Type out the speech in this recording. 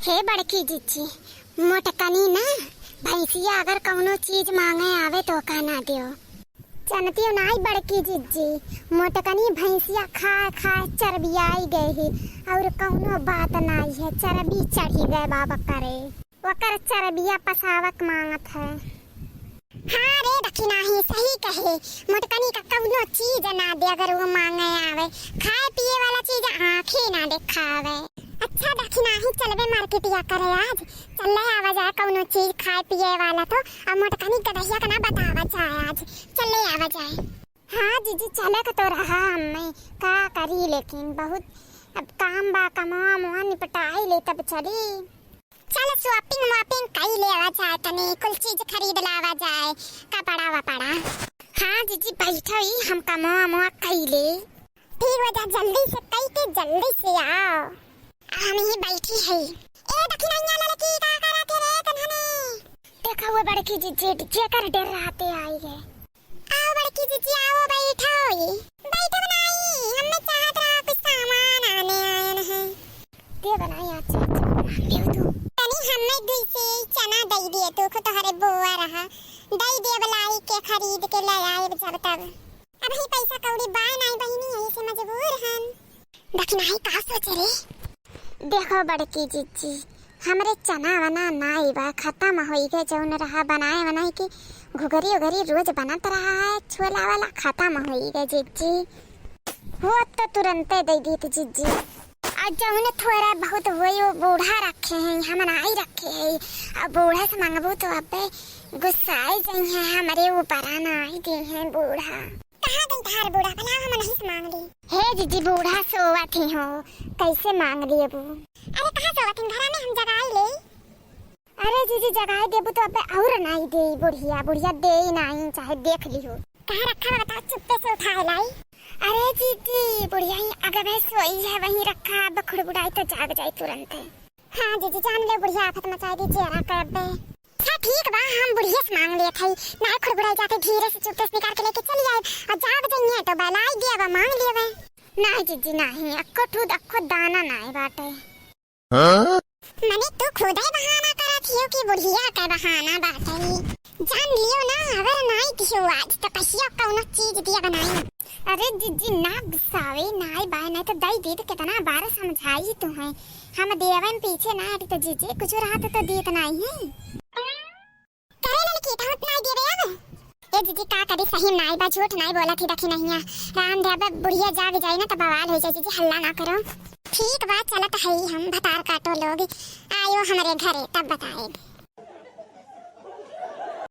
हे बड़की जीजी, मोटकनी ना भैंसिया अगर कौनो चीज मांगे आवे तो कहना दियो। जानती हो नाई बड़की जीजी, मोटकनी भैंसिया खा खा चर्बियाई गई ही और कौनो बात नाई है, चर्बी चढ़ी गए बाबा करे वकर चर्बिया पसावक मांगत है। हाँ रे दखिना ही सही कहे, मोटकनी का कौनो चीज ना दे अगर वो मांगे आवे, खाए पिए वाला चीज आँखें ना दिखावे। अच्छा दखिना ही चलबे मार्केट या करे आज, चले आवा जाए कौनो चीज खाए पिए वाला तो अब मोटकनी गदहिया का ना बतावा जाए आज, चले आवा जाए। हाँ जीजी चले का तो रहा हमें का करी, लेकिन बहुत अब काम बा, कमा मुआ निपटाई ले तब चली। चल शॉपिंग वॉपिंग कई ले आवा जाए, तने कुल चीज खरीद लावा जाए, कपड़ा वपड़ा। हाँ जीजी बैठो ही हम कमा मुआ कई ले। ठीक हो जा, जल्दी से कई के जल्दी से आओ, हम ही बैठी है। ए दखिना यहाँ लड़की का करा थे रे कन्हने, देखा वो बड़की जीजी डीजे कर डर रहते आई है। आओ बड़की जीजी आओ, बैठो बैठो बनाई, हमने चाहत रहा कुछ सामान आने आए हैं दे बनाई। अच्छा दे तू तनी हमें दुई से चना दई दे तो खुद हरे बुआ रहा दई दे बलाई के खरीद के ले आए जब तब। अब ही पैसा कौड़ी बाय नहीं बहिनी यही से मजबूर हम। दखिना ही का सोच रे, देखो बड़की जीजी हमरे चना वना नाई बा, खत्म होई गए जौन रहा बनाए बनाई के घुघरी उघरी रोज बनत रहा है, छोला वाला खत्म होई गए जीजी। वो तो तुरंत दे दी थी जीजी, आज जौन थोड़ा बहुत वही वो बूढ़ा रखे हैं, हम नाई रखे हैं, अब बूढ़ा से मांगबू तो अब गुस्साए जाई है हमारे ऊपर, नाई दे हैं बूढ़ा। कहाँ गई थार बूढ़ा, भला हम नहीं मांग ली। हे जीजी बूढ़ा सोवा थी हो, कैसे मांग लिए वो? अरे कहाँ सोवा थी, घर में हम जगाई ले। अरे जीजी जगाई देबू तो अब और नहीं दे, बुढ़िया बुढ़िया दे ही नहीं, चाहे देख लियो। कहाँ रखा बता, चुप्पे से उठा लाई। अरे जीजी बुढ़िया ही अगर वह सोई है वहीं रखा, अब खुड़बुड़ाई तो जाग जाए तुरंत। हाँ जीजी जान ले बुढ़िया आफत मचाई दी चेहरा कर बे। अच्छा ठीक बा, हम बुढ़िया से मांग लिए थे, ना खुड़बुड़ाई जाते धीरे से चुप्पे से निकाल के लेके चली आए और जाग जाइए तो बलाई दिया बा मांग लिए बे। नहीं जीजी नहीं, अक्को ठूद अक्को दाना नहीं बाटे। मने तू खुद ही बहाना करा थियो कि बुढ़िया का बहाना बाटे, जान लियो ना अगर नहीं थियो आज तो कहियो कौनो चीज दिया बनाई। अरे जीजी ना गुस्सावे नाई बाय नहीं तो दई दे, तो कितना बार समझाई तू है, हम देवन पीछे ना हटी तो जीजी कुछ रहा तो देत नहीं है। करे लड़की तो उतना ही दे दे अब। ए जीजी का कभी सही नाई बा, झूठ नहीं बोला थी दखी नहीं है, राम देव बुढ़िया जाग जाए ना तो बवाल हो जाए, जीजी हल्ला ना करो। ठीक बात चलत है, हम भतार काटो लोग आयो हमारे घरे तब बताए।